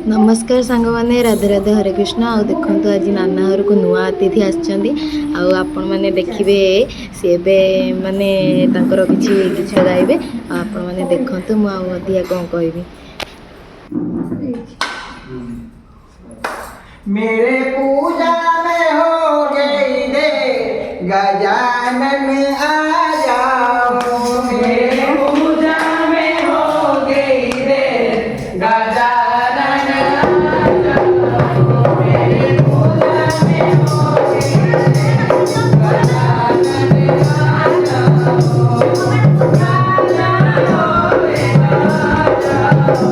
नमस्कार सांग मैंने राधे राधे हरे कृष्ण आ देखु आज नाना घर को नुआ अतिथि आपण मैंने देखिए सी माने किसी गीत गाइबे आपण मैंने देखु मुझे कौन कह मेरे पूजा में हो गई दे गजानन आ जाओ। मेरे पूजा में हो गई दे गजानन आ जाओ। मेरे पूजा में हो गई दे गजानन आ जाओ। आ जाओ रे आ जाओ।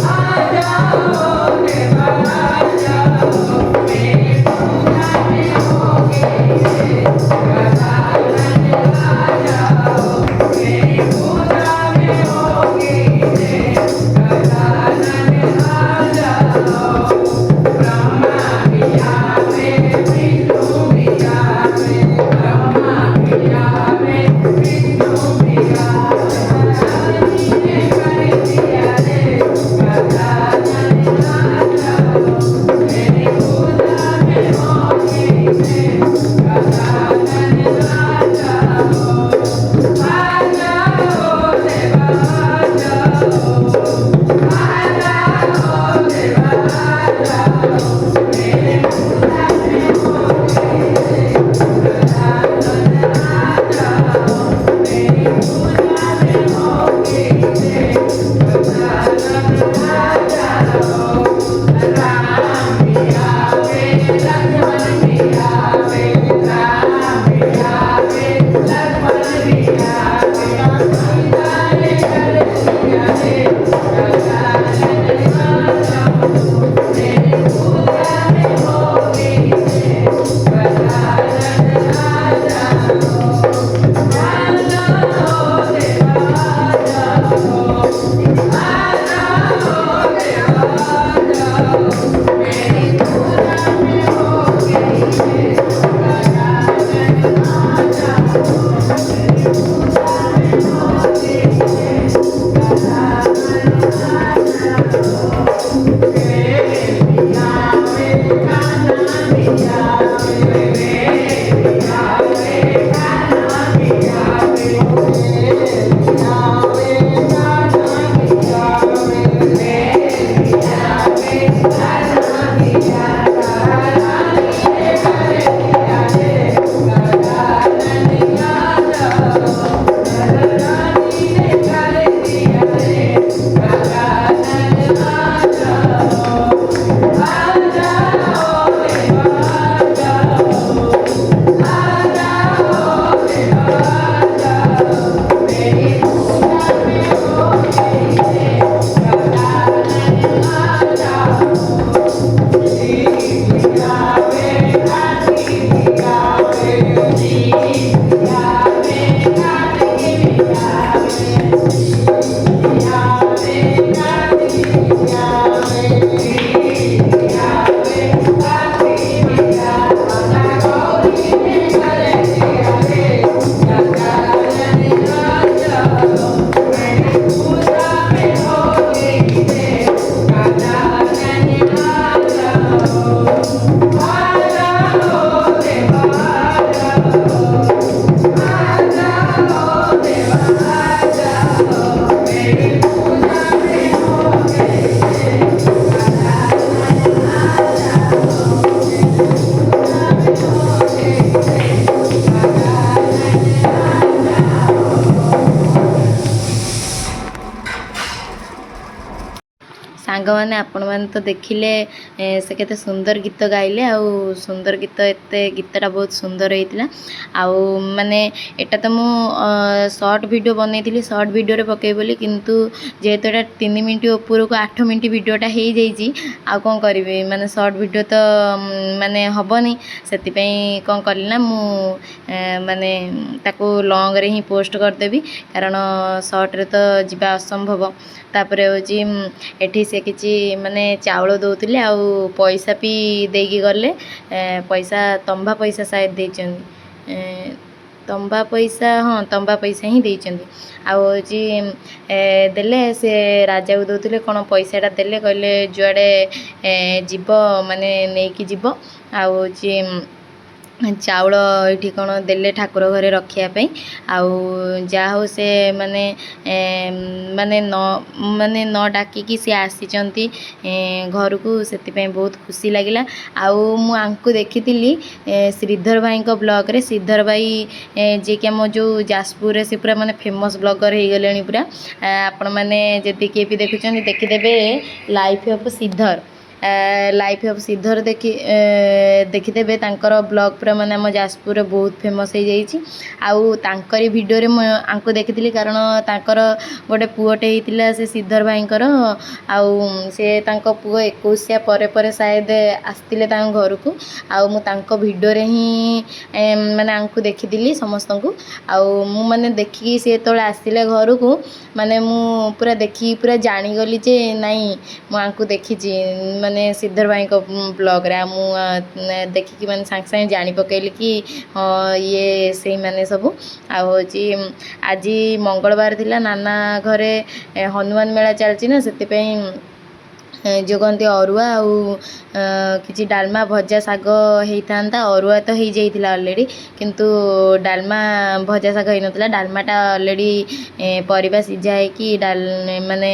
आ जाओ रे आ जाओ। मेरे पूजा में हो गई दे गजानन आ जाओ। मेरी पूजा में हो गई दे गजानन आ जाओ। ब्रह्मा भी आवे विष्णु भी आवे। ब्रह्मा भी आवे विष्णु भी आवे। रानी ने कर दिया रे गजानन आ जाओ। मेरी पूजा में हो गई दे गजानन आ जाओ। आ जाओ देवा आ जाओ। आ जाओ देवा आ जाओ। मेरे पूजा में हो गई दे गजानन आ जाओ। मेरी पूजा में हो गई दे गजानन आ जाओ। राम भी आवे लक्ष्मण भी आवे। राम भी आवे लक्ष्मण भी आवे। सीता ने कर दिया रे गजानन आ जाओ। मेरी पूजा में हो गई दे गजानन आ जाओ। आ जाओ देवा आ जाओ। आ जाओ देवा आ जाओ। मेरी पूजा में हो गई दे गजानन आ जाओ। मेरी पूजा में हो गई दे गजानन आ जाओ। मेरे भी आवे कान्हा भी आवे। मेरे भी आवे कान्हा भी आवे। मेरे भी आवे कान्हा भी आवे। मेरे भी आवे कान्हा भी आवे। रानी ने कर दिया रे गजानन आ जाओ। रानी ने कर दिया रे गजानन आ जाओ। आ जाओ देवा आ जाओ। आ जाओ देवा आ जाओ। मेरी पूजा में हो गई दे गजानन आ जाओ। जी भी आवे काठी भी आवे। जी भी आवे काठी भी आवे। भी आवे काठी भी आवे। जी भी आवे काठी भी आवे। गौरी ने कर दिया रे गजानन आ जाओ। मेरी पूजा में हो गई दे गजानन आ जाओ। आ जाओ देवा आ जाओ। आ जाओ देवा आ जाओ। मेरी पूजा में हो गई दे गजानन आ जाओ। मेरी पूजा में हो गई दे गजानन आ जाओ। सांग मैंने आपण मैंने तो देखिले से केते सुंदर गीत गाइले आउ सुंदर गीत एते गीतटा बहुत सुंदर होइतिला आउ माने एटा तो मु शॉर्ट वीडियो बनैतिली शॉर्ट वीडियो रे पकै बोली किंतु जेहेतु एटा 3 मिनिट ऊपर को 8 मिनिट वीडियोटा हो जाइए आ कौन करी माने शॉर्ट वीडियो तो माने हबनी सेति पई कौन करली ना मु माने ताको लॉन्ग रे ही पोस्ट करदेवी कारण शॉर्ट रे तो जीवा असंभव तापरे होची एठी से किछि माने चावल दउतिले आ पैसा भी देगी गले पैसा तंबा पैसा शायद देचन ତମ୍ବା ପଇସା, ହଁ ତମ୍ବା ପଇସା ହିଁ ଦେଇଛନ୍ତି। ଆଉ ହେଉଛି ଦେଲେ ସେ ରାଜାକୁ ଦେଉଥିଲେ କ'ଣ ପଇସାଟା ଦେଲେ, କହିଲେ ଯୁଆଡ଼େ ଯିବ ମାନେ ନେଇକି ଯିବ। ଆଉ ହେଉଛି ଚାଉଳ ଏଇଠି କ'ଣ ଦେଲେ ଠାକୁର ଘରେ ରଖିବା ପାଇଁ। ଆଉ ଯାହା ହଉ ସେ ମାନେ ନ ଡାକିକି ସିଏ ଆସିଛନ୍ତି ଘରକୁ, ସେଥିପାଇଁ ବହୁତ ଖୁସି ଲାଗିଲା। ଆଉ ମୁଁ ଆଙ୍କୁ ଦେଖିଥିଲି ଶ୍ରୀଧର ଭାଇଙ୍କ ବ୍ଲଗ୍ରେ। ଶ୍ରୀଧର ଭାଇ ଯିଏକି ଆମ ଯେଉଁ ଯାଜପୁରରେ ସେ ପୁରା ମାନେ ଫେମସ୍ ବ୍ଲଗର୍ ହେଇଗଲେଣି ପୁରା। ଆପଣମାନେ ଯଦି କିଏ ବି ଦେଖୁଛନ୍ତି ଦେଖିଦେବେ life of Sridhar. Life of Sridhar ଦେଖିଦେବେ, ତାଙ୍କର ବ୍ଲଗ୍ ପୁରା ମାନେ ଆମ ଯାଜପୁରରେ ବହୁତ ଫେମସ୍ ହେଇଯାଇଛି। ଆଉ ତାଙ୍କରି ଭିଡ଼ିଓରେ ମୁଁ ଆଙ୍କୁ ଦେଖିଥିଲି, କାରଣ ତାଙ୍କର ଗୋଟେ ପୁଅଟେ ହେଇଥିଲା ସେ ଶ୍ରୀଧର ଭାଇଙ୍କର। ଆଉ ସେ ତାଙ୍କ ପୁଅ 21 ପରେ ସାୟଦ ଆସିଥିଲେ ତାଙ୍କ ଘରକୁ। ଆଉ ମୁଁ ତାଙ୍କ ଭିଡ଼ିଓରେ ହିଁ ମାନେ ଆଙ୍କୁ ଦେଖିଥିଲି ସମସ୍ତଙ୍କୁ। ଆଉ ମୁଁ ମାନେ ଦେଖିକି ସେ ଯେତେବେଳେ ଆସିଲେ ଘରକୁ, ମାନେ ମୁଁ ପୁରା ଦେଖିକି ପୁରା ଜାଣିଗଲି ଯେ ନାଇଁ ମୁଁ ଆଙ୍କୁ ଦେଖିଛି ମାନେ ଶ୍ରୀଧର ଭାଇଙ୍କ ବ୍ଲଗ୍ରେ। ଆଉ ମୁଁ ଦେଖିକି ମାନେ ସାଙ୍ଗେ ସାଙ୍ଗେ ଜାଣି ପକେଇଲି କି ହଁ ଇଏ ସେଇମାନେ ସବୁ। ଆଉ ହେଉଛି ଆଜି ମଙ୍ଗଳବାର ଥିଲା, ନାନା ଘରେ ହନୁମାନ ମେଳା ଚାଲିଛି ନା, ସେଥିପାଇଁ ଯେଉଁ କହନ୍ତି ଅରୁଆ ଆଉ କିଛି ଡାଲମା ଭଜା ଶାଗ ହେଇଥାନ୍ତା। ଅରୁଆ ତ ହେଇଯାଇଥିଲା ଅଲରେଡ଼ି, କିନ୍ତୁ ଡାଲମା ଭଜା ଶାଗ ହେଇନଥିଲା। ଡାଲମାଟା ଅଲରେଡ଼ି ପରିବା ସିଝା ହେଇକି ମାନେ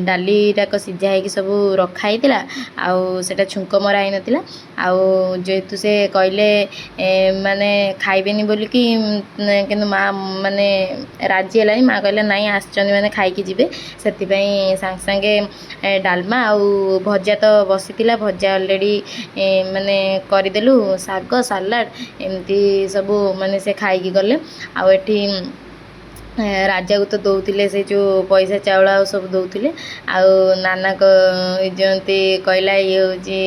ଡାଲିଟାକ ସିଝା ହେଇକି ସବୁ ରଖା ହେଇଥିଲା। ଆଉ ସେଇଟା ଛୁଙ୍କ ମରା ହେଇନଥିଲା। ଆଉ ଯେହେତୁ ସେ କହିଲେ ମାନେ ଖାଇବେନି ବୋଲିକି, କିନ୍ତୁ ମା ମାନେ ରାଜି ହେଲାନି। ମା କହିଲା ନାଇଁ ଆସିଛନ୍ତି ମାନେ ଖାଇକି ଯିବେ। ସେଥିପାଇଁ ସାଙ୍ଗେ ସାଙ୍ଗେ ଡାଲମା ଆଉ ଭଜା ତ ବସିଥିଲା, ଭଜା ଅଲରେଡ଼ି ମାନେ କରିଦେଲୁ। ଶାଗ ସାଲାଡ଼ ଏମିତି ସବୁ ମାନେ ସେ ଖାଇକି ଗଲେ। ଆଉ ଏଠି ରାଜାକୁ ତ ଦେଉଥିଲେ ସେ ଯେଉଁ ପଇସା ଚାଉଳ ଆଉ ସବୁ ଦେଉଥିଲେ। ଆଉ ନାନା ଯେମିତି କହିଲା ଇଏ ହେଉଛି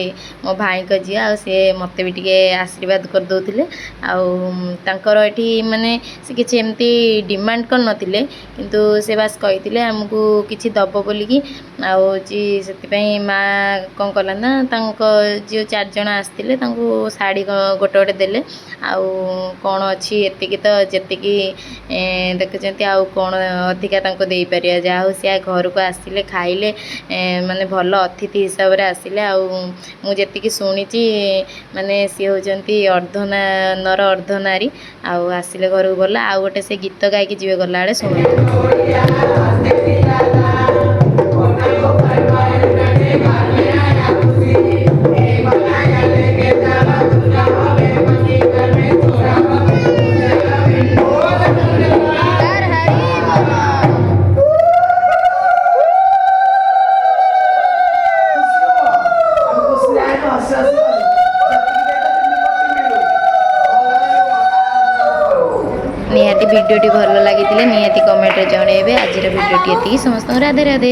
ମୋ ଭାଇଙ୍କ ଝିଅ, ଆଉ ସିଏ ମୋତେ ବି ଟିକେ ଆଶୀର୍ବାଦ କରିଦେଉଥିଲେ। ଆଉ ତାଙ୍କର ଏଠି ମାନେ ସେ କିଛି ଏମିତି ଡିମାଣ୍ଡ କରିନଥିଲେ, କିନ୍ତୁ ସେ ବାସ୍ କହିଥିଲେ ଆମକୁ କିଛି ଦେବ ବୋଲିକି। ଆଉ ହେଉଛି ସେଥିପାଇଁ ମା କ'ଣ କଲା ନା, ତାଙ୍କ ଯେଉଁ 4 ଜଣ ଆସିଥିଲେ ତାଙ୍କୁ ଶାଢ଼ୀ ଗୋଟେ ଦେଲେ। ଆଉ କ'ଣ ଅଛି ଏତିକି ତ, ଯେତିକି ଦେଖୁଛନ୍ତି, ଆଉ କ'ଣ ଅଧିକା ତାଙ୍କୁ ଦେଇପାରିବା। ଯାହା ହଉ ସେ ଘରକୁ ଆସିଲେ, ଖାଇଲେ, ମାନେ ଭଲ ଅତିଥି ହିସାବରେ ଆସିଲେ। ଆଉ ମୁଁ ଯେତିକି ଶୁଣିଛି ମାନେ ସିଏ ହେଉଛନ୍ତି ନର ଅର୍ଦ୍ଧନାରୀ। ଆଉ ଆସିଲେ ଘରକୁ ଭଲ। ଆଉ ଗୋଟେ ସେ ଗୀତ ଗାଇକି ଯିବେ ଗଲାବେଳେ, ଶୁଣନ୍ତୁ। ନିହାତି ଭିଡ଼ିଓଟି ଭଲ ଲାଗିଥିଲେ ନିହାତି କମେଣ୍ଟରେ ଜଣାଇବେ। ଆଜିର ଭିଡ଼ିଓଟି ଏତିକି। ସମସ୍ତଙ୍କୁ ରାଧେ ରାଧେ।